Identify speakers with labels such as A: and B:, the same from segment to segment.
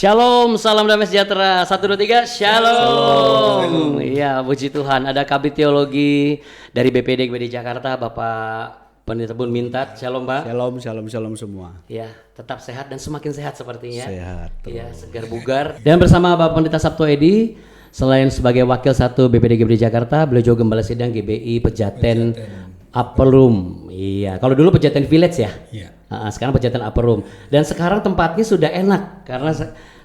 A: Shalom, salam damai sejahtera. 1, 2, 3, Shalom. Iya, puji Tuhan. Ada Kabid Teologi dari BPD GBD Jakarta, Bapak Pendeta Bun Mintat. Shalom, Pak.
B: Shalom semua.
A: Ya, tetap sehat dan semakin sehat sepertinya.
B: Sehat.
A: Iya, segar bugar. Dan bersama Bapak Pendeta Sabto Edi, selain sebagai wakil 1 BPD GBD Jakarta, beliau juga Gembala Sidang GBI Pejaten Upper Room. Iya, kalau dulu Pejaten Village ya.
C: Iya.
A: Sekarang Pejaten Upper Room. Dan sekarang tempatnya sudah enak karena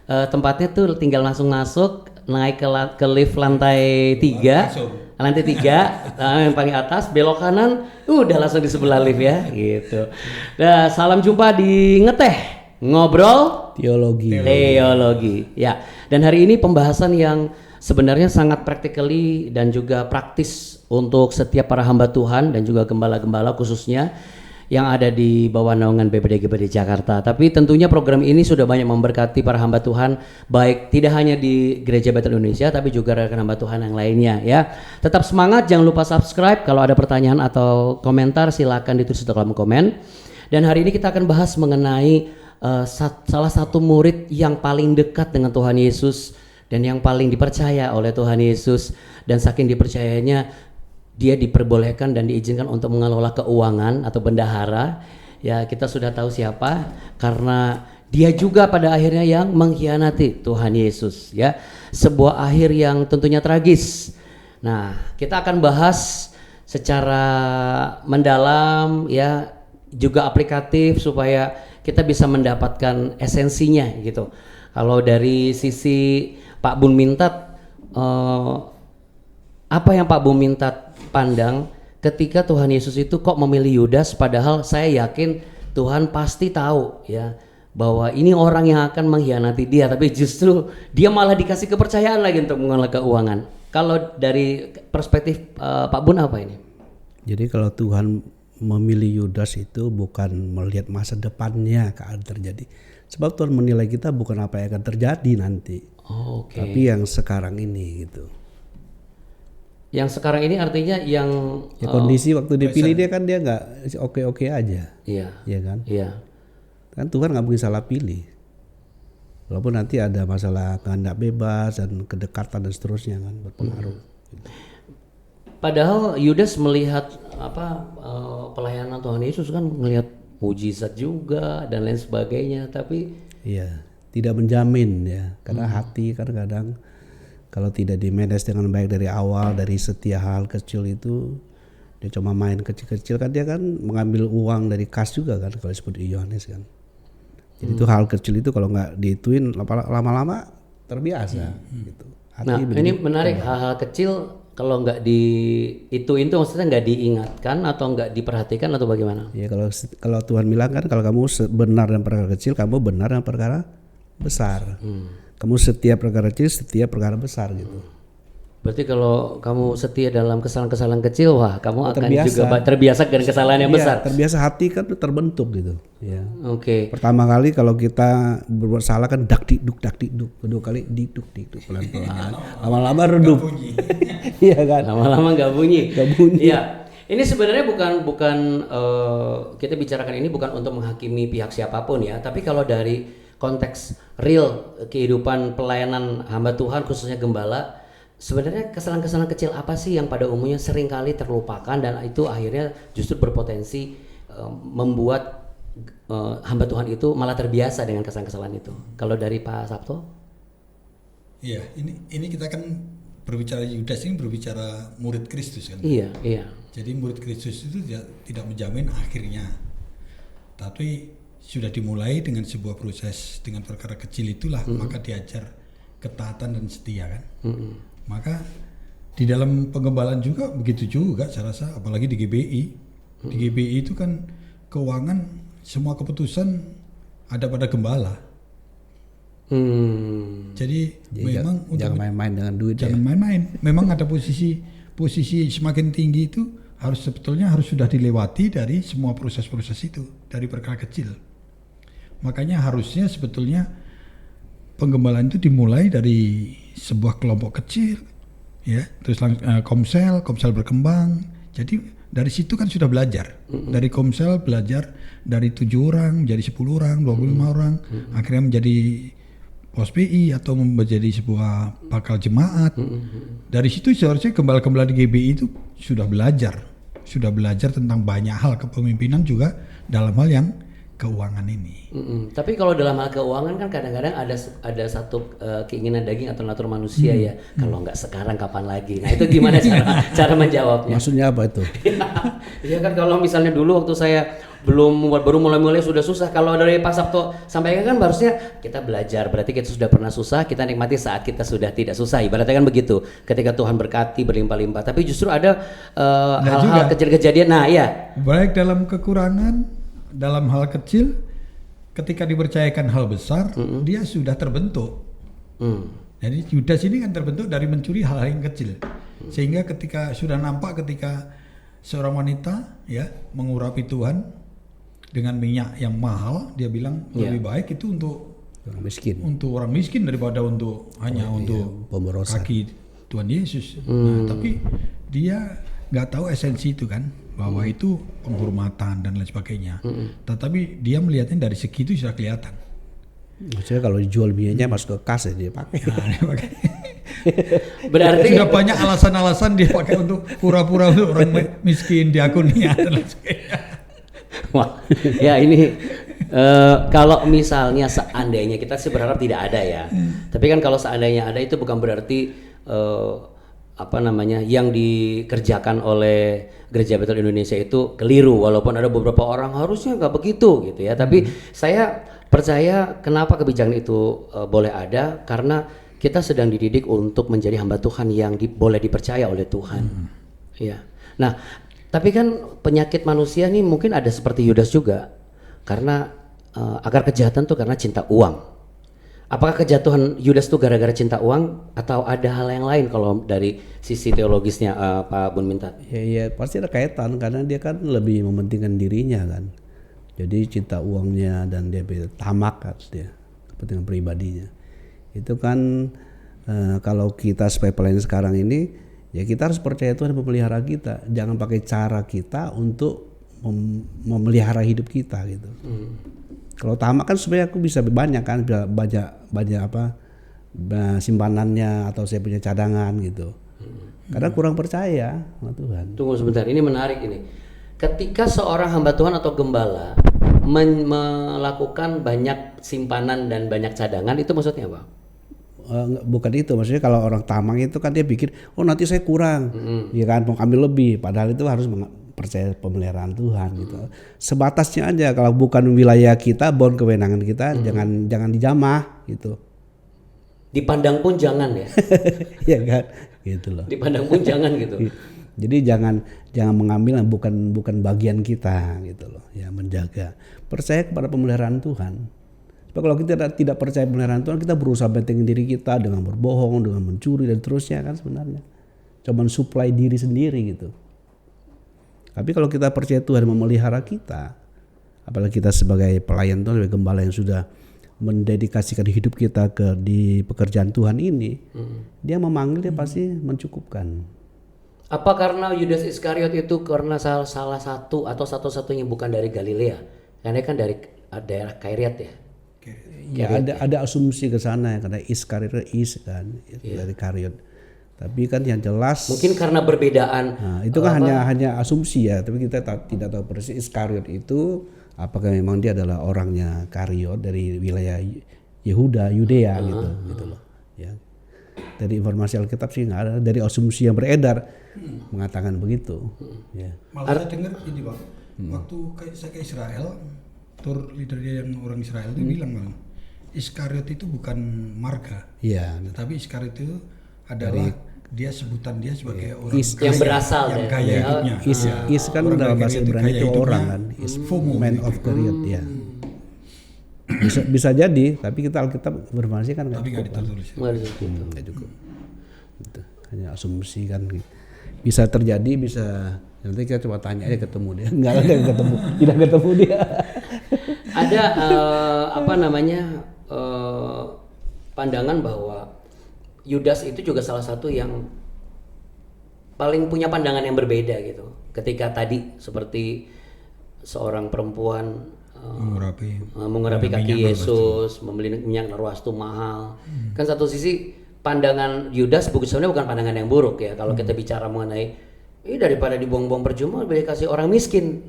A: tempatnya tuh tinggal langsung masuk, naik ke lift lantai 3. Lantai 3 yang paling atas, belok kanan, udah langsung di sebelah lift ya, gitu. Nah, salam jumpa di Ngeteh Ngobrol Teologi. Ya. Dan hari ini pembahasan yang sebenarnya sangat practically dan juga praktis untuk setiap para hamba Tuhan dan juga gembala-gembala khususnya yang ada di bawah naungan BPD GBD Jakarta. Tapi tentunya program ini sudah banyak memberkati para hamba Tuhan, baik tidak hanya di Gereja Bethel Indonesia tapi juga rekan hamba Tuhan yang lainnya ya. Tetap semangat, jangan lupa subscribe. Kalau ada pertanyaan atau komentar silakan ditulis di kolom komen. Dan hari ini kita akan bahas mengenai salah satu murid yang paling dekat dengan Tuhan Yesus dan yang paling dipercaya oleh Tuhan Yesus, dan saking dipercayanya dia diperbolehkan dan diizinkan untuk mengelola keuangan atau bendahara. Ya, kita sudah tahu siapa, karena dia juga pada akhirnya yang mengkhianati Tuhan Yesus ya. Sebuah akhir yang tentunya tragis. Nah, kita akan bahas secara mendalam ya, juga aplikatif supaya kita bisa mendapatkan esensinya gitu. Kalau dari sisi Pak Bun Mintat, apa yang Pak Bun Mintat pandang ketika Tuhan Yesus itu kok memilih Yudas, padahal saya yakin Tuhan pasti tahu ya bahwa ini orang yang akan mengkhianati dia, tapi justru dia malah dikasih kepercayaan lagi untuk mengelola keuangan. Kalau dari perspektif Pak Bun apa ini?
B: Jadi kalau Tuhan memilih Yudas itu bukan melihat masa depannya akan terjadi. Sebab Tuhan menilai kita bukan apa yang akan terjadi nanti.
A: Okay.
B: Tapi yang sekarang ini gitu.
A: Yang sekarang ini artinya yang
B: ya, kondisi waktu dipilih dia kan dia nggak oke aja.
A: Iya.
B: Iya kan?
A: Iya.
B: Kan Tuhan nggak mungkin salah pilih. Walaupun nanti ada masalah kehendak bebas dan kedekatan dan seterusnya kan berpengaruh.
A: Padahal Yudas melihat pelayanan Tuhan Yesus kan, melihat mujizat juga dan lain sebagainya, tapi
B: iya, tidak menjamin ya. Karena hati kadang-kadang kalau tidak dimanage dengan baik dari awal, dari setiap hal kecil itu dia cuma main kecil-kecil kan, dia kan mengambil uang dari kas juga kan kalau disebut Yohanes kan. Jadi itu hal kecil itu kalau nggak dituin lama-lama terbiasa gitu.
A: Nah ini menarik, hal-hal kecil kalau nggak diituin tuh maksudnya nggak diingatkan atau nggak diperhatikan atau bagaimana?
B: Ya kalau Tuhan bilang kan kalau kamu benar dalam perkara kecil, kamu benar dalam perkara besar. Kamu setia perkara kecil, setia perkara besar gitu.
A: Berarti kalau kamu setia dalam kesalahan-kesalahan kecil, wah kamu akan
B: terbiasa.
A: juga terbiasa dengan kesalahan yang besar.
B: Terbiasa, hati kan terbentuk gitu. Ya.
A: Oke.
B: Pertama kali kalau kita berbuat salah kan dak dikduk. Kedua kali dikduk pelan-pelan. Lama-lama redup. Iya kan.
A: Lama-lama nggak bunyi.
B: Bunyi.
A: Iya. Ini sebenarnya bukan kita bicarakan ini bukan untuk menghakimi pihak siapapun ya, tapi kalau dari konteks real kehidupan pelayanan hamba Tuhan khususnya gembala, sebenarnya kesalahan-kesalahan kecil apa sih yang pada umumnya sering kali terlupakan dan itu akhirnya justru berpotensi membuat hamba Tuhan itu malah terbiasa dengan kesalahan-kesalahan itu. Kalau dari Pak Sabto?
C: Iya, ini kita kan berbicara Yudas, ini berbicara murid Kristus kan.
A: Iya.
C: Jadi murid Kristus itu tidak menjamin akhirnya, tapi sudah dimulai dengan sebuah proses dengan perkara kecil itulah, maka diajar ketaatan dan setia kan. Maka di dalam penggembalaan juga begitu juga saya rasa, apalagi di GBI. Di GBI itu kan keuangan semua keputusan ada pada gembala. Jadi memang
B: jangan main-main dengan duit.
C: Jangan main-main. Memang ada posisi semakin tinggi itu sebetulnya harus sudah dilewati dari semua proses-proses itu, dari perkara kecil. Makanya harusnya sebetulnya penggembalaan itu dimulai dari sebuah kelompok kecil, ya, terus komsel berkembang. Jadi dari situ kan sudah belajar. Dari komsel belajar dari 7 orang menjadi 10 orang, 25 orang, akhirnya menjadi pos PI atau menjadi sebuah bakal jemaat. Dari situ seharusnya gembala-gembala di GBI itu sudah belajar tentang banyak hal kepemimpinan juga dalam hal yang keuangan ini.
A: Tapi kalau dalam hal keuangan kan kadang-kadang ada satu keinginan daging atau natur manusia ya. Kalau nggak sekarang kapan lagi? Nah itu gimana cara menjawabnya?
B: Maksudnya apa itu?
A: Iya kan kalau misalnya dulu waktu saya baru mulai sudah susah. Kalau dari Pak Sabto sampaikan kan harusnya kita belajar. Berarti kita sudah pernah susah, kita nikmati saat kita sudah tidak susah. Ibaratnya kan begitu. Ketika Tuhan berkati berlimpah-limpah. Tapi justru ada hal-hal kejadian. Nah ya.
C: Baik dalam kekurangan, dalam hal kecil, ketika dipercayakan hal besar, dia sudah terbentuk. Jadi Yudas ini kan terbentuk dari mencuri hal-hal yang kecil. Sehingga ketika sudah nampak ketika seorang wanita ya mengurapi Tuhan dengan minyak yang mahal, dia bilang lebih baik itu untuk orang miskin daripada untuk
B: pemborosan
C: kaki Tuhan Yesus. Nah, tapi dia nggak tahu esensi itu kan, bahwa itu penghormatan dan lain sebagainya. Tetapi dia melihatnya dari segi itu sudah kelihatan.
B: Maksudnya kalau dijual minyaknya masuk ke kas ya dia pakai.
C: Nah, dia pakai.
A: Berarti
C: sudah banyak alasan-alasan dia pakai untuk pura-pura untuk orang miskin di akunnya dan lain sebagainya.
A: wah, ya ini kalau misalnya seandainya kita sih berharap tidak ada ya. Tapi kan kalau seandainya ada itu bukan berarti yang dikerjakan oleh Gereja Betel Indonesia itu keliru, walaupun ada beberapa orang harusnya nggak begitu gitu ya. Tapi saya percaya kenapa kebijakan itu boleh ada, karena kita sedang dididik untuk menjadi hamba Tuhan yang boleh dipercaya oleh Tuhan. Ya. Nah, tapi kan penyakit manusia nih mungkin ada seperti Yudas juga, karena akar kejahatan tuh karena cinta uang. Apakah kejatuhan Yudas itu gara-gara cinta uang atau ada hal yang lain kalau dari sisi teologisnya Pak Bun Mintat?
B: Ya pasti ada kaitan, karena dia kan lebih mementingkan dirinya kan. Jadi cinta uangnya dan dia tamak kan dia, kepentingan pribadinya. Itu kan kalau kita sebagai pelayan sekarang ini, ya kita harus percaya Tuhan memelihara kita. Jangan pakai cara kita untuk memelihara hidup kita gitu. Kalau tamak kan sebenarnya aku bisa banyak kan, banyak simpanannya atau saya punya cadangan gitu. Karena kurang percaya sama Tuhan.
A: Tunggu sebentar, ini menarik ini. Ketika seorang hamba Tuhan atau gembala melakukan banyak simpanan dan banyak cadangan, itu maksudnya apa?
B: Bukan itu, maksudnya kalau orang tamak itu kan dia pikir, oh nanti saya kurang, ya kan mau ambil lebih, padahal itu harus percaya pemeliharaan Tuhan gitu. Sebatasnya aja, kalau bukan wilayah kita, bukan kewenangan kita, jangan dijamah gitu.
A: Dipandang pun jangan ya.
B: Ya kan, gitu loh.
A: Dipandang pun jangan gitu.
B: Jadi jangan mengambil yang bukan bagian kita gitu loh, ya menjaga. Percaya kepada pemeliharaan Tuhan. Sebab kalau kita tidak percaya pemeliharaan Tuhan, kita berusaha bentengin diri kita dengan berbohong, dengan mencuri dan terusnya kan sebenarnya. Cuman supply diri sendiri gitu. Tapi kalau kita percaya Tuhan memelihara kita, apalagi kita sebagai pelayan Tuhan, sebagai gembala yang sudah mendedikasikan hidup kita di pekerjaan Tuhan ini, dia memanggil, dia pasti mencukupkan.
A: Apa karena Yudas Iskariot itu karena salah satu atau satu-satunya bukan dari Galilea? Karena kan dari daerah Kairat ya.
B: Ya ada asumsi ke sana ya, karena Iskariot kan dari Kariot. Tapi kan yang jelas
A: mungkin karena perbedaan.
B: Nah, itu kan hanya asumsi ya, tapi kita tidak tahu persis Iskariot itu apakah memang dia adalah orangnya Kariot dari wilayah Yudea gitu loh. Ya. Dari informasi Alkitab sih nggak ada, dari asumsi yang beredar mengatakan begitu. Ya.
C: Malah saya dengar ini Pak, waktu saya ke Israel, tur leader dia yang orang Israel itu bilang malah Iskariot itu bukan marga, tapi Iskariot itu adalah dia sebutan dia sebagai orang
A: yang berasal
C: yang kaya hidupnya.
B: Is kan dalam bahasa Ibrani itu orang kan, is man of Kariot ya. Bisa jadi, tapi kita Alkitab berinformasi kan
C: tapi nggak ditulis.
B: Nggak cukup. Gitu. Hanya asumsi kan. Bisa terjadi, bisa nanti kita coba tanya aja ketemu dia. Tidak ketemu dia.
A: Ada pandangan bahwa Yudas itu juga salah satu yang paling punya pandangan yang berbeda gitu. Ketika tadi seperti seorang perempuan mengurapi kaki Yesus, membeli minyak narwastu mahal. Kan satu sisi pandangan Yudas sebenarnya bukan pandangan yang buruk ya. Kalau kita bicara mengenai daripada dibuang-buang percuma lebih kasih orang miskin.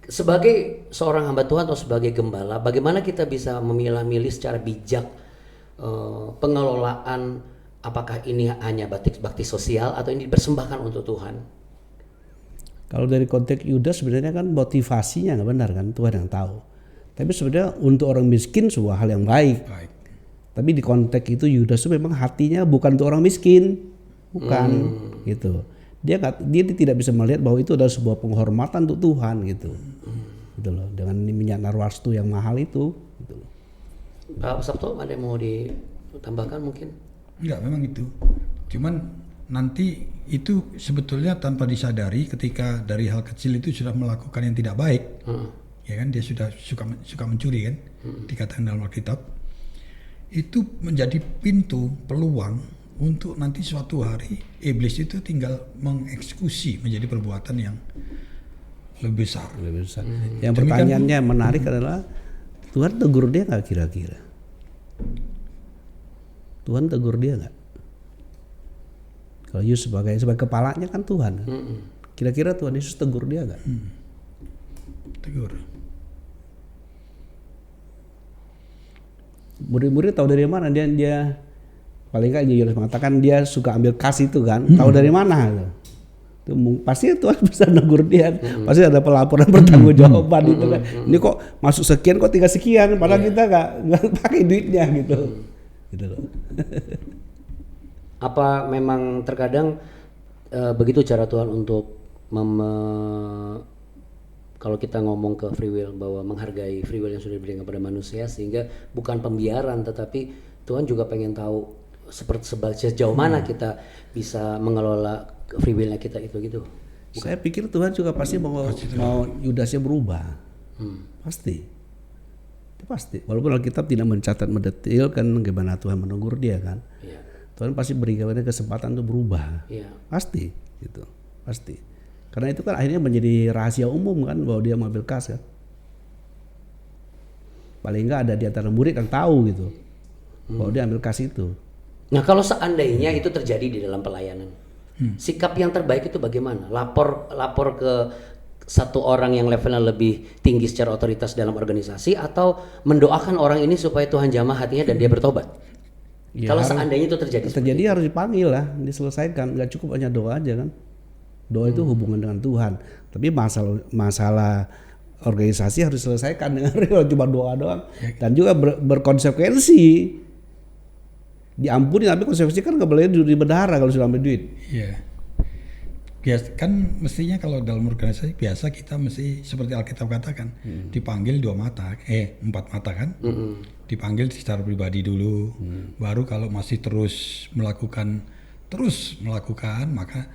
A: Sebagai seorang hamba Tuhan atau sebagai gembala, bagaimana kita bisa memilah-milih secara bijak pengelolaan, apakah ini hanya bakti sosial atau ini dipersembahkan untuk Tuhan?
B: Kalau dari konteks Yudas sebenarnya kan motivasinya nggak benar kan, Tuhan yang tahu. Tapi sebenarnya untuk orang miskin sebuah hal yang baik. Tapi di konteks itu Yudas itu memang hatinya bukan untuk orang miskin, bukan gitu. Dia tidak bisa melihat bahwa itu adalah sebuah penghormatan untuk Tuhan gitu. Gitu loh, dengan minyak narwastu yang mahal itu gitu loh.
A: Pak Sabto ada yang mau ditambahkan mungkin?
C: Enggak, memang itu. Cuman nanti itu sebetulnya tanpa disadari ketika dari hal kecil itu sudah melakukan yang tidak baik. Ya kan, dia sudah suka mencuri kan, dikatakan dalam Alkitab. Itu menjadi pintu peluang untuk nanti suatu hari iblis itu tinggal mengeksekusi menjadi perbuatan yang lebih besar.
B: Yang pertanyaannya menarik adalah Tuhan tegur dia nggak kira-kira? Tuhan tegur dia nggak? Kalau Yesus sebagai kepalanya kan Tuhan kan? Kira-kira Tuhan Yesus tegur dia nggak?
C: Tegur.
B: Murid-murid tahu dari mana dia paling nggak Yesus mengatakan dia suka ambil kas itu kan? Tahu dari mana? Itu pasti Tuhan bisa negur dia. Pasti ada pelaporan pertanggungjawaban itu kan. Ini kok masuk sekian kok tinggal sekian, padahal kita nggak pakai duitnya gitu. Gitu loh.
A: Apa memang terkadang begitu cara Tuhan untuk kalau kita ngomong ke free will, bahwa menghargai free will yang sudah diberikan kepada manusia, sehingga bukan pembiaran tetapi Tuhan juga pengen tahu sejauh mana kita bisa mengelola free will-nya kita itu gitu. Bukan?
B: Saya pikir Tuhan juga pasti mau Yudasnya berubah. Pasti. Walaupun Alkitab tidak mencatat mendetilkan bagaimana Tuhan menegur dia kan. Yeah. Tuhan pasti berikan kesempatan untuk berubah. Yeah. Pasti gitu. Pasti. Karena itu kan akhirnya menjadi rahasia umum kan bahwa dia mengambil kas kan. Paling enggak ada di antara murid yang tahu gitu. Bahwa dia ambil kas itu.
A: Nah, kalau seandainya itu terjadi di dalam pelayanan, sikap yang terbaik itu bagaimana? Lapor ke satu orang yang levelnya lebih tinggi secara otoritas dalam organisasi, atau mendoakan orang ini supaya Tuhan jamah hatinya dan dia bertobat? Ya, kalau seandainya itu terjadi
B: harus dipanggil lah, diselesaikan. Nggak cukup hanya doa aja kan. Doa itu hubungan dengan Tuhan. Tapi masalah organisasi harus diselesaikan dengan real, cuma doa doang. Dan juga berkonsekuensi. Diampuni, tapi konsekuensi kan nggak boleh di bendahara kalau sudah ambil duit.
C: Iya. Biasa kan mestinya kalau dalam organisasi biasa kita mesti seperti Alkitab katakan dipanggil 4 mata kan, dipanggil secara pribadi dulu, baru kalau masih terus melakukan maka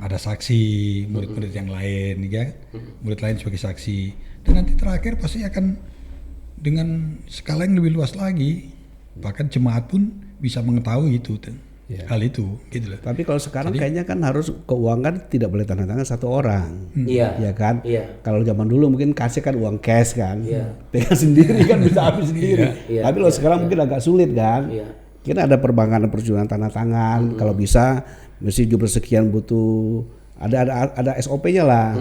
C: ada saksi murid-murid yang lain, ya, murid lain sebagai saksi, dan nanti terakhir pasti akan dengan skala yang lebih luas lagi, bahkan jemaat pun bisa mengetahui itu hal itu gitu loh.
B: Tapi kalau sekarang kayaknya kan harus keuangan tidak boleh tanda tangan satu orang. Ya kan? Kalau zaman dulu mungkin kasih kan uang cash kan. Pegang sendiri kan bisa habis sendiri. Tapi kalau sekarang mungkin agak sulit kan. Kita ada perbankan perjuangan tanda tangan, kalau bisa mesti jumlah sekian butuh ada SOP-nya lah,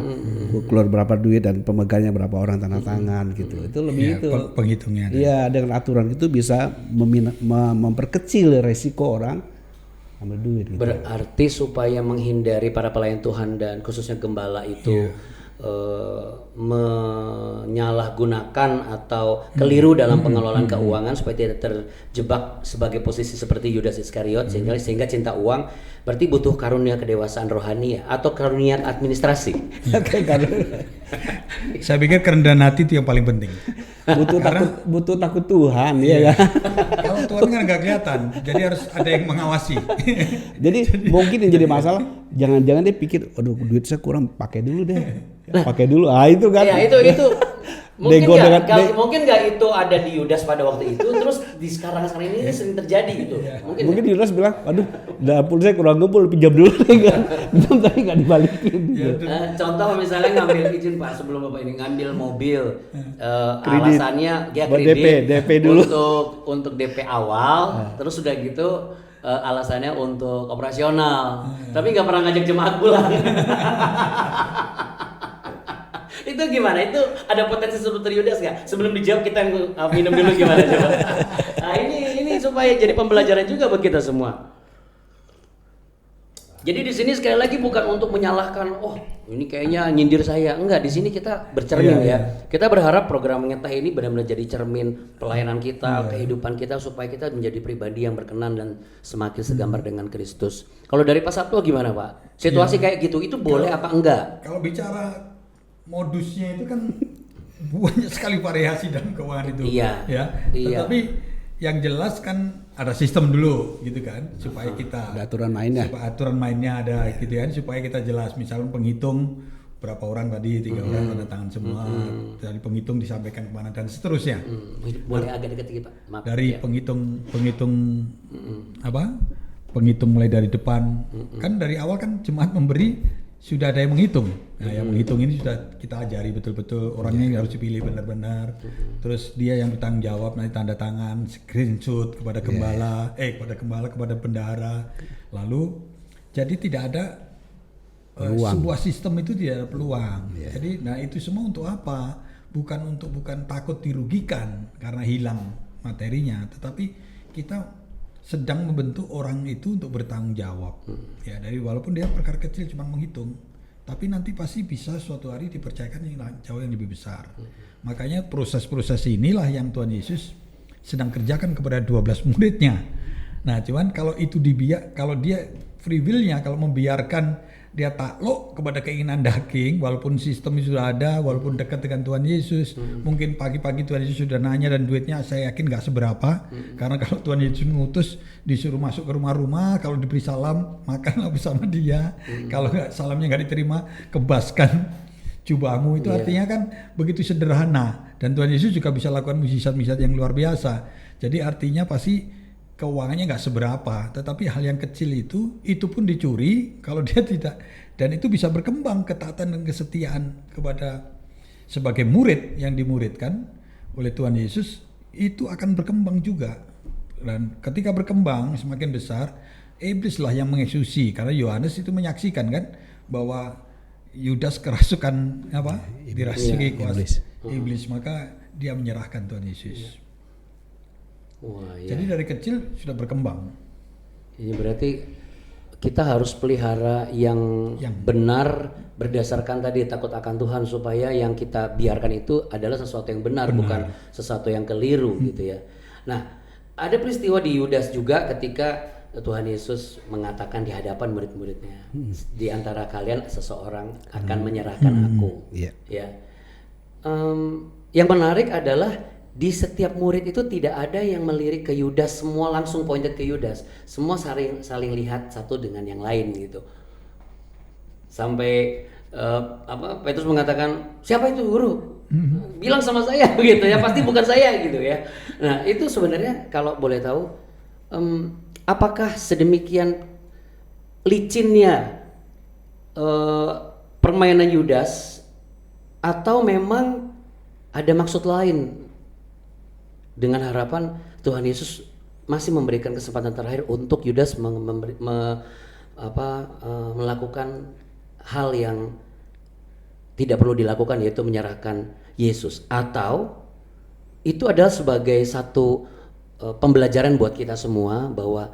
B: keluar berapa duit dan pemegangnya berapa orang tanda tangan gitu. Itu lebih itu
C: penghitungnya.
B: Iya, dengan aturan itu bisa memperkecil resiko orang ambil duit. Gitu.
A: Berarti supaya menghindari para pelayan Tuhan dan khususnya gembala itu menyalahgunakan atau keliru dalam pengelolaan keuangan supaya tidak terjebak sebagai posisi seperti Yudas Iskariot, sehingga cinta uang, berarti butuh karunia kedewasaan rohani ya, atau karunia administrasi.
C: Saya pikir kerendahan hati itu yang paling penting.
B: Butuh takut Tuhan ya kan.
C: Kalau Tuhan kan nggak kelihatan, jadi harus ada yang mengawasi.
B: Jadi mungkin yang jadi masalah, jangan-jangan dia pikir, aduh duit saya kurang, pakai dulu deh. Pakai dulu, itu kan.
A: Ya itu Mungkin nggak itu ada di Yudas pada waktu itu, terus di sekarang ini sering terjadi gitu.
B: Mungkin Yudas bilang, aduh, dapur saya kurang ngumpul, pinjam dulu kan, belum tadi nggak dibalikin.
A: Contoh misalnya ngambil izin Pak sebelum Bapak ini ngambil mobil, alasannya ya kredit,
B: DP dulu
A: untuk DP awal, terus sudah gitu alasannya untuk operasional, tapi nggak pernah ngajak jemaat pulang. Itu gimana? Itu ada potensi seperti Yudas nggak? Sebelum dijawab kita minum dulu gimana coba? Nah ini supaya jadi pembelajaran juga buat kita semua. Jadi di sini sekali lagi bukan untuk menyalahkan, oh ini kayaknya nyindir saya. Enggak, di sini kita bercermin ya. Kita berharap program Ngeteh ini benar-benar jadi cermin pelayanan kita, kehidupan kita supaya kita menjadi pribadi yang berkenan dan semakin segambar dengan Kristus. Kalau dari Pak Sabto gimana Pak? Situasi kayak gitu itu boleh apa enggak?
C: Kalau bicara modusnya itu kan banyak sekali variasi dalam keuangan itu.
A: Iya.
C: Tetapi yang jelas kan ada sistem dulu gitu kan, supaya kita
B: ada aturan mainnya.
C: Supaya aturan mainnya ada gitu kan, supaya kita jelas. Misalnya penghitung berapa orang tadi, 3 orang tanda tangan semua, dari penghitung disampaikan kemana dan seterusnya.
A: Boleh agak dekat Pak. Maaf,
C: dari penghitung penghitung mulai dari depan. Kan dari awal kan jemaat memberi sudah ada yang menghitung. Nah, yang menghitung ini sudah kita ajari betul-betul orangnya yang harus dipilih benar-benar. Terus dia yang bertanggung jawab, nanti tanda tangan, screenshot kepada kepada bendahara. Lalu jadi tidak ada sebuah sistem itu tidak ada peluang. Jadi nah itu semua untuk apa? Bukan takut dirugikan karena hilang materinya, tetapi kita sedang membentuk orang itu untuk bertanggung jawab. Ya, dari walaupun dia perkara kecil cuma menghitung, tapi nanti pasti bisa suatu hari dipercayakan yang jauh yang lebih besar. Makanya proses-proses inilah yang Tuhan Yesus sedang kerjakan kepada 12 muridnya. Nah, cuman kalau itu kalau dia free will-nya, kalau membiarkan dia takluk kepada keinginan daging, walaupun sistemnya sudah ada, walaupun dekat dengan Tuhan Yesus, mungkin pagi-pagi Tuhan Yesus sudah nanya dan duitnya saya yakin nggak seberapa, karena kalau Tuhan Yesus mengutus disuruh masuk ke rumah-rumah, kalau diberi salam makanlah bersama dia, kalau salamnya nggak diterima kebaskan jubahmu, itu artinya kan begitu sederhana, dan Tuhan Yesus juga bisa lakukan mujizat-mujizat yang luar biasa. Jadi artinya pasti keuangannya nggak seberapa, tetapi hal yang kecil itu pun dicuri kalau dia tidak, dan itu bisa berkembang ketaatan dan kesetiaan kepada sebagai murid yang dimuridkan oleh Tuhan Yesus, itu akan berkembang juga, dan ketika berkembang semakin besar, iblislah yang mengeksekusi, karena Yohanes itu menyaksikan kan bahwa Yudas kerasukan dirasuki kuasa iblis, maka dia menyerahkan Tuhan Yesus.
A: Wah,
C: jadi dari kecil sudah berkembang.
A: Ini berarti kita harus pelihara yang benar berdasarkan tadi takut akan Tuhan, supaya yang kita biarkan itu adalah sesuatu yang benar. Bukan sesuatu yang keliru gitu ya. Nah, ada peristiwa di Yudas juga ketika Tuhan Yesus mengatakan di hadapan murid-muridnya, di antara kalian seseorang akan menyerahkan aku. Ya. Yang menarik adalah di setiap murid itu tidak ada yang melirik ke Yudas, semua langsung pointed ke Yudas, semua saling lihat satu dengan yang lain gitu. Sampai Petrus mengatakan, siapa itu guru? Bilang sama saya gitu ya, pasti bukan saya gitu ya. Nah itu sebenarnya kalau boleh tahu, apakah sedemikian licinnya permainan Yudas, atau memang ada maksud lain? Dengan harapan Tuhan Yesus masih memberikan kesempatan terakhir untuk Yudas melakukan hal yang tidak perlu dilakukan, yaitu menyerahkan Yesus, atau itu adalah sebagai satu pembelajaran buat kita semua bahwa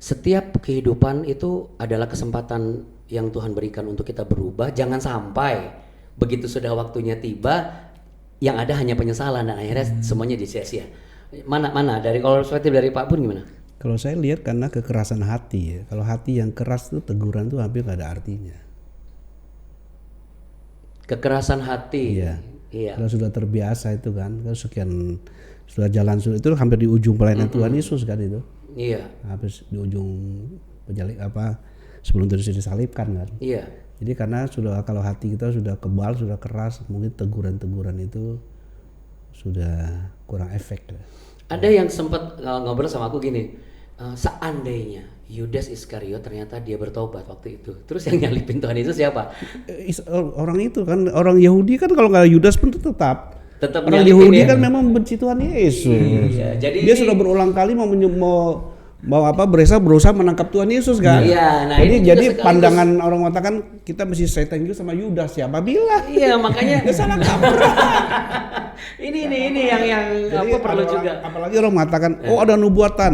A: setiap kehidupan itu adalah kesempatan yang Tuhan berikan untuk kita berubah. Jangan sampai begitu sudah waktunya tiba, yang ada hanya penyesalan dan akhirnya semuanya disia-sia. Mana dari kalau perspektif dari Pak Bun gimana?
B: Kalau saya lihat karena kekerasan hati ya. Kalau hati yang keras itu teguran tuh hampir nggak ada artinya.
A: Kekerasan hati. Iya.
B: Kalau sudah terbiasa itu kan, kalau sekian sudah jalan itu hampir di ujung pelayanan Tuhan Yesus kan itu.
A: Iya.
B: Habis di ujung sebelum terus disalibkan kan.
A: Iya.
B: Jadi karena kalau hati kita sudah kebal, sudah keras, mungkin teguran-teguran itu sudah kurang efek.
A: Ada yang sempat ngobrol sama aku gini, seandainya Yudas Iskariot ternyata dia bertobat waktu itu, terus yang nyalipin Tuhan Yesus siapa?
B: Orang itu kan orang Yahudi kan, kalau nggak Yudas pun tetap orang
A: nyalipin
B: Yahudi
A: ya?
B: kan memang benci Tuhan Yesus.
A: Iya, jadi
B: dia sudah berulang kali mau berusaha menangkap Tuhan Yesus kan.
A: Iya, nah ini
B: jadi
A: juga
B: pandangan orang mengatakan kita mesti Satan juga sama Yudas, siapa bilang?
A: Iya, makanya
B: salah kaprah.
A: ini yang
B: Jadi
A: apa perlu
B: ada
A: juga.
B: apalagi orang mengatakan ada nubuatan.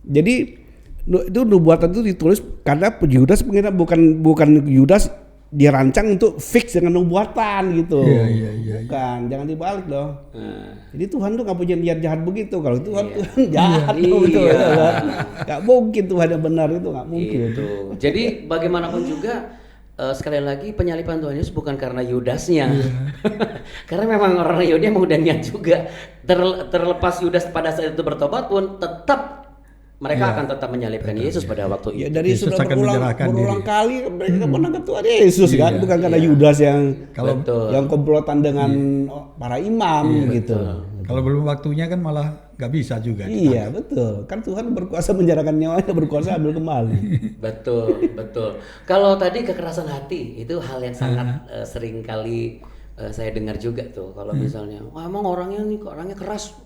B: Jadi itu nubuatan itu ditulis karena Yudas mengira bukan Yudas dirancang untuk fix dengan nubuatan gitu.
C: Iya.
B: Bukan, jangan dibalik dong. Jadi Tuhan tuh nggak punya niat jahat begitu. Kalau Tuhan jahat betul. Nggak mungkin Tuhan yang benar, itu nggak mungkin.
A: Gitu. Jadi bagaimanapun juga sekali lagi penyalipan Tuhan Yesus bukan karena Yudasnya. Karena memang orang Yahudi emang udah niat juga. Terlepas Yudas pada saat itu bertobat pun tetap mereka akan tetap menyalibkan Yesus pada waktu itu.
B: Ya dari
C: Yesus
B: sudah
C: akan menyerahkan
B: berulang
C: diri.
B: kali mereka menangkap Tuhan Yesus kan, bukan karena Yudas yang komplotan dengan para imam gitu.
C: Kalau belum waktunya kan malah nggak bisa juga.
B: Iya betul, kan Tuhan berkuasa menyerahkan nyawanya, berkuasa ambil kembali.
A: Betul. Kalau tadi kekerasan hati itu hal yang sangat sering kali saya dengar juga tuh. Kalau misalnya, wah emang orangnya keras.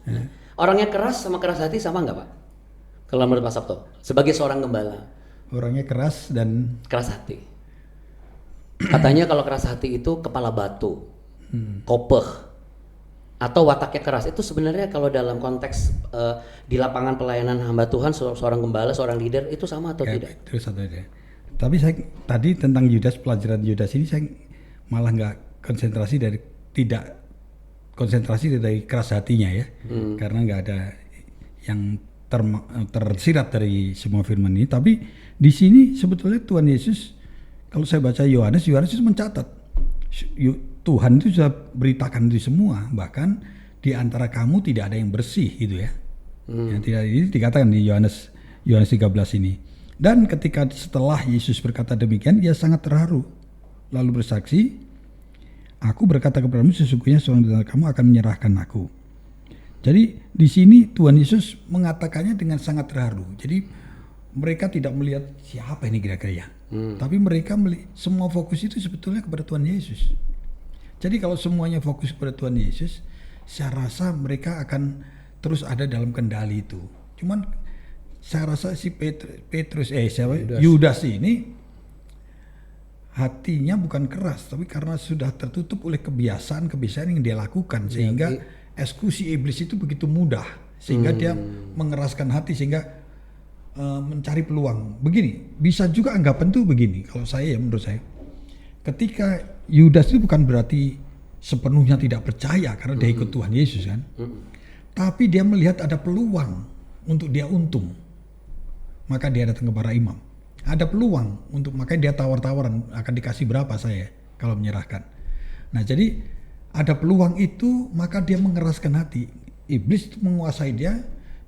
A: Orangnya keras sama keras hati sama nggak Pak? Kalau menurut Pak Sabto, sebagai seorang gembala,
C: Orangnya keras dan
A: keras hati. Katanya kalau keras hati itu kepala batu, kopeh, atau wataknya keras. Itu sebenarnya kalau dalam konteks di lapangan pelayanan hamba Tuhan, seorang gembala, seorang leader, itu sama atau tidak?
C: Terus satu aja. Tapi saya tadi tentang Yudas, pelajaran Yudas ini saya malah nggak konsentrasi dari keras hatinya ya, karena nggak ada yang tersirat dari semua firman ini. Tapi di sini sebetulnya Tuhan Yesus, kalau saya baca Yohanes itu mencatat Tuhan itu sudah beritakan itu semua, bahkan di antara kamu tidak ada yang bersih gitu ya. Yang tidak ini dikatakan di Yohanes 13 ini. Dan ketika setelah Yesus berkata demikian, ia sangat terharu lalu bersaksi, aku berkata kepadamu sesungguhnya seorang di antara kamu akan menyerahkan aku. Jadi di sini Tuhan Yesus mengatakannya dengan sangat terharu. Jadi mereka tidak melihat siapa ini kira-kira ya. Tapi mereka semua fokus itu sebetulnya kepada Tuhan Yesus. Jadi kalau semuanya fokus kepada Tuhan Yesus, saya rasa mereka akan terus ada dalam kendali itu. Cuman saya rasa si Yudas ini hatinya bukan keras, tapi karena sudah tertutup oleh kebiasaan yang dia lakukan, sehingga eksekusi iblis itu begitu mudah, sehingga dia mengeraskan hati, sehingga mencari peluang. Begini, bisa juga anggapan tuh begini, kalau saya menurut saya, ketika Yudas itu bukan berarti sepenuhnya tidak percaya karena dia ikut Tuhan Yesus kan, tapi dia melihat ada peluang untuk dia untung, maka dia datang ke para imam. Ada peluang untuk, makanya dia tawar-tawaran akan dikasih berapa saya kalau menyerahkan. Nah jadi ada peluang itu, maka dia mengeraskan hati. Iblis menguasai dia,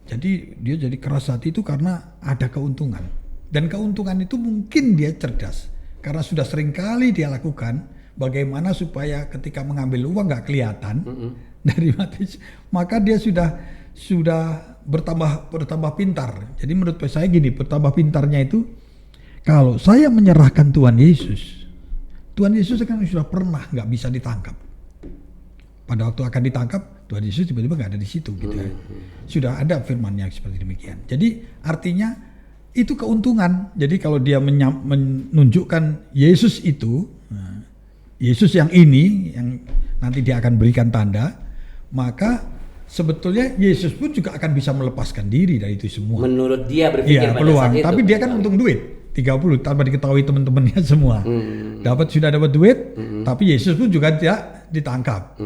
C: jadi dia jadi keras hati itu karena ada keuntungan. Dan keuntungan itu mungkin dia cerdas, karena sudah sering kali dia lakukan bagaimana supaya ketika mengambil uang nggak kelihatan dari mati, maka dia sudah bertambah pintar. Jadi menurut saya gini, bertambah pintarnya itu, kalau saya menyerahkan Tuhan Yesus kan sudah pernah nggak bisa ditangkap. Pada waktu akan ditangkap, Tuhan Yesus tiba-tiba nggak ada di situ gitu ya. Sudah ada firman-Nya seperti demikian. Jadi artinya itu keuntungan. Jadi kalau dia menunjukkan Yesus itu, Yesus yang ini, yang nanti dia akan berikan tanda, maka sebetulnya Yesus pun juga akan bisa melepaskan diri dari itu semua.
A: Menurut dia berpikir pada
C: peluang.
A: saat itu.
C: Tapi dia kan untung duit 30 tanpa diketahui teman-temannya semua. Sudah dapat duit, tapi Yesus pun juga tidak ditangkap.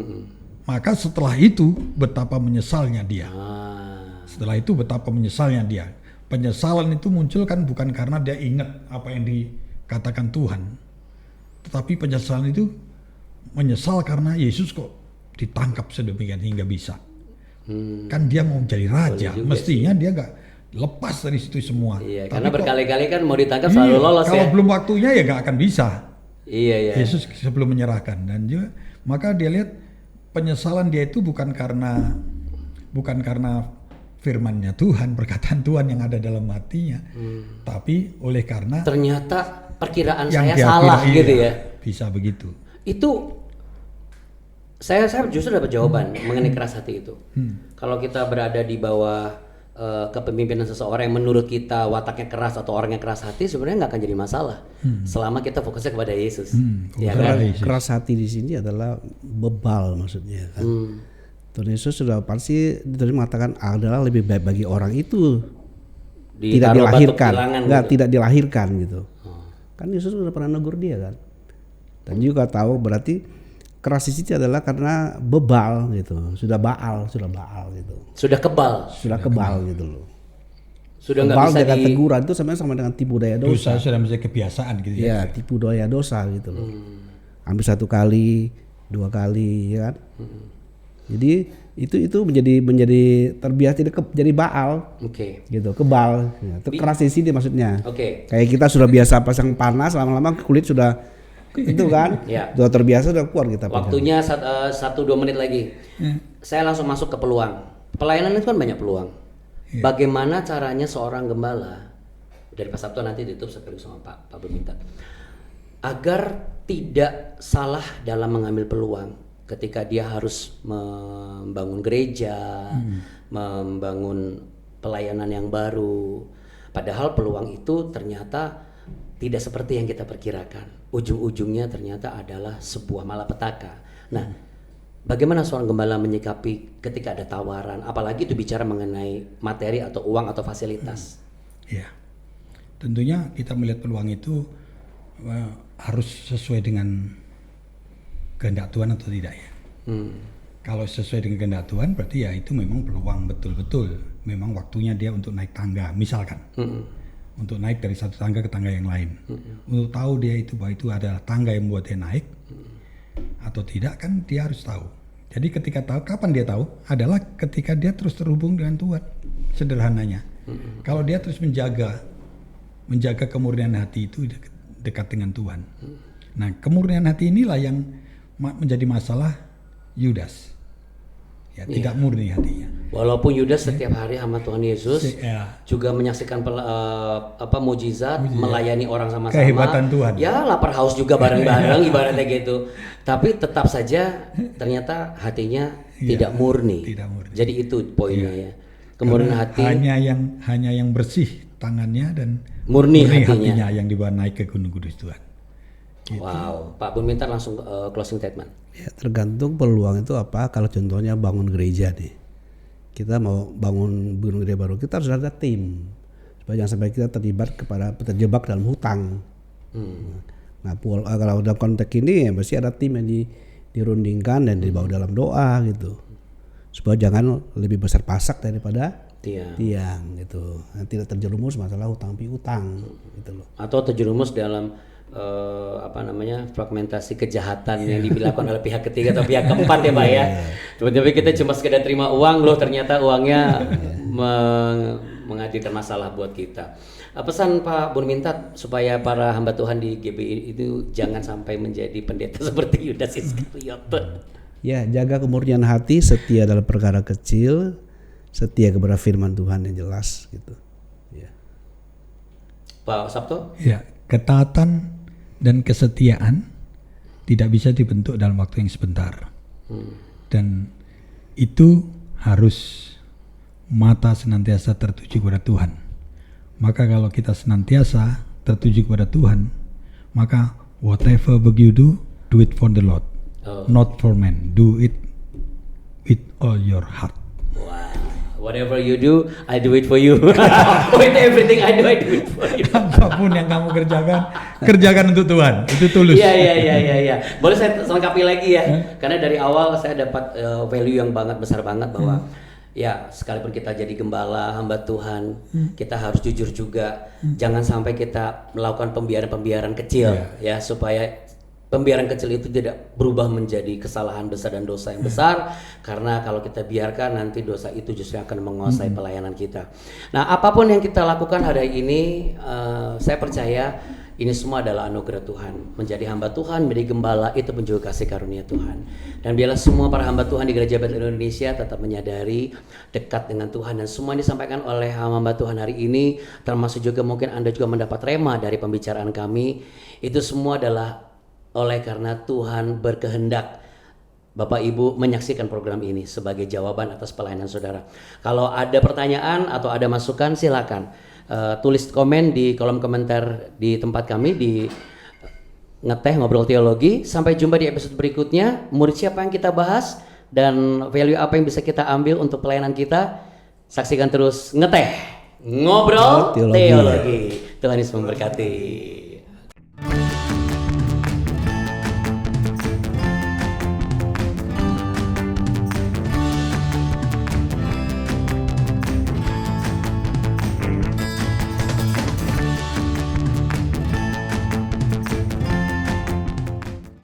C: Maka setelah itu betapa menyesalnya dia. Setelah itu betapa menyesalnya dia. Penyesalan itu muncul kan bukan karena dia ingat apa yang dikatakan Tuhan, tetapi penyesalan itu menyesal karena Yesus kok ditangkap sedemikian hingga bisa. Kan dia mau jadi raja, mestinya dia nggak lepas dari situ semua.
A: Iya, karena berkali-kali kan mau ditangkap selalu lolos
C: kalau
A: ya.
C: belum waktunya ya nggak akan bisa.
A: Iya.
C: Yesus sebelum menyerahkan, dan juga maka dia lihat penyesalan dia itu bukan karena firman-Nya Tuhan, perkataan Tuhan yang ada dalam hatinya, tapi oleh karena
A: ternyata perkiraan
C: yang
A: saya
C: dia
A: salah
C: kira,
A: gitu ya.
C: Bisa begitu.
A: Itu saya justru dapat jawaban mengenai keras hati itu. Kalau kita berada di bawah kepemimpinan seseorang yang menurut kita wataknya keras atau orangnya keras hati, sebenarnya nggak akan jadi masalah selama kita fokusnya kepada Yesus. Ya kan?
B: Keras hati di sini adalah bebal maksudnya kan. Tuhan Yesus sudah pasti mengatakan adalah lebih baik bagi orang itu tidak dilahirkan, tidak dilahirkan gitu. Kan Yesus sudah pernah negur dia kan. Dan juga tahu berarti keras di sini adalah karena bebal gitu, sudah baal gitu.
A: Sudah kebal
B: gitu loh.
A: Sudah nggak
B: kebal
A: bisa
B: dengan teguran itu sama dengan tipu daya dosa.
C: Dosa sudah menjadi kebiasaan gitu ya.
B: Ya, tipu daya dosa gitu loh. Hampir 1 kali, 2 kali ya kan. Jadi itu menjadi terbiasa jadi baal. Gitu, kebal. Ya, itu keras di sini maksudnya. Kayak kita sudah biasa pasang panas, lama-lama kulit sudah itu kan, sudah terbiasa, sudah keluar kita.
A: Waktunya 1-2 menit lagi. Saya langsung masuk ke peluang. Pelayanan itu kan banyak peluang. Bagaimana caranya seorang gembala, dari Pak Sabto nanti ditutup sekaligus sama Pak Berminta, agar tidak salah dalam mengambil peluang ketika dia harus membangun gereja, membangun pelayanan yang baru. Padahal peluang itu ternyata tidak seperti yang kita perkirakan. Ujung-ujungnya ternyata adalah sebuah malapetaka. Nah, bagaimana seorang gembala menyikapi ketika ada tawaran, apalagi itu bicara mengenai materi atau uang atau fasilitas?
C: Ya, tentunya kita melihat peluang itu harus sesuai dengan kehendak Tuhan atau tidak ya. Kalau sesuai dengan kehendak Tuhan berarti ya itu memang peluang betul-betul. Memang waktunya dia untuk naik tangga, misalkan. Untuk naik dari satu tangga ke tangga yang lain. Untuk tahu dia itu bahwa itu adalah tangga yang membuat dia naik atau tidak, kan dia harus tahu. Jadi ketika tahu, kapan dia tahu? Adalah ketika dia terus terhubung dengan Tuhan. Sederhananya. Kalau dia terus menjaga kemurnian hati itu dekat dengan Tuhan. Nah, kemurnian hati inilah yang menjadi masalah Yudas. Ya, tidak murni hatinya.
A: Walaupun Yudas setiap hari sama Tuhan Yesus juga menyaksikan mujizat, melayani orang sama-sama.
C: Kehebatan Tuhan.
A: Ya, lapar haus juga bareng-bareng ibaratnya gitu. Tapi tetap saja ternyata hatinya tidak murni. Jadi itu poinnya ya. Kemurnian hati.
C: Hanya yang bersih tangannya dan
A: murni hatinya
C: yang dibawa naik ke Gunung Kudus Tuhan.
A: Gitu. Wow, Pak Berminta langsung closing statement.
B: Ya, tergantung peluang itu apa. Kalau contohnya bangun gereja nih, kita mau bangun gereja baru, kita harus ada tim supaya jangan sampai kita terjebak dalam hutang. Nah, kalau dalam konteks ini ya mesti ada tim yang dirundingkan dan dibawa dalam doa gitu, supaya jangan lebih besar pasak daripada tiang gitu. Nah, tidak terjerumus masalah hutang piutang gitu loh.
A: Atau terjerumus dalam fragmentasi kejahatan yang dilakukan oleh pihak ketiga atau pihak keempat ya Pak ya. Tiba-tiba kita cuma sekedar terima uang loh, ternyata uangnya menghadirkan masalah buat kita. Pesan Pak Berminta supaya para hamba Tuhan di GBI itu jangan sampai menjadi pendeta seperti Yudas Iskariot.
B: Ya, jaga kemurnian hati, setia dalam perkara kecil, setia kepada firman Tuhan yang jelas gitu. Ya.
A: Pak Sabto?
C: Ya, ketaatan dan kesetiaan tidak bisa dibentuk dalam waktu yang sebentar. Dan itu harus mata senantiasa tertuju kepada Tuhan. Maka kalau kita senantiasa tertuju kepada Tuhan, maka whatever you do it for the Lord, not for man. Do it with all your heart.
A: Wow. Whatever you do, I do it for you. With everything I do it for you.
C: Apapun yang kamu kerjakan untuk Tuhan. Itu tulus.
A: Iya. Boleh saya selengkapi lagi ya? Karena dari awal saya dapat value yang besar banget bahwa ya sekalipun kita jadi gembala, hamba Tuhan, kita harus jujur juga. Jangan sampai kita melakukan pembiaran kecil ya, supaya pembiaran kecil itu tidak berubah menjadi kesalahan besar dan dosa yang besar, karena kalau kita biarkan nanti dosa itu justru akan menguasai pelayanan kita. Nah, apapun yang kita lakukan hari ini, saya percaya Ini semua adalah anugerah Tuhan. Menjadi hamba Tuhan, menjadi gembala, itu pun juga kasih karunia Tuhan. Dan biarlah semua para hamba Tuhan di Gereja Bethel Indonesia tetap menyadari dekat dengan Tuhan. Dan semua yang disampaikan oleh hamba Tuhan hari ini, termasuk juga mungkin Anda juga mendapat rema dari pembicaraan kami. Itu semua adalah oleh karena Tuhan berkehendak Bapak Ibu menyaksikan program ini sebagai jawaban atas pelayanan saudara. Kalau ada pertanyaan atau ada masukan, silakan tulis komen di kolom komentar di tempat kami di Ngeteh Ngobrol Teologi. Sampai jumpa di episode berikutnya. Murid siapa yang kita bahas dan value apa yang bisa kita ambil untuk pelayanan kita. Saksikan terus Ngeteh Ngobrol Teologi. Tuhan Yesus memberkati.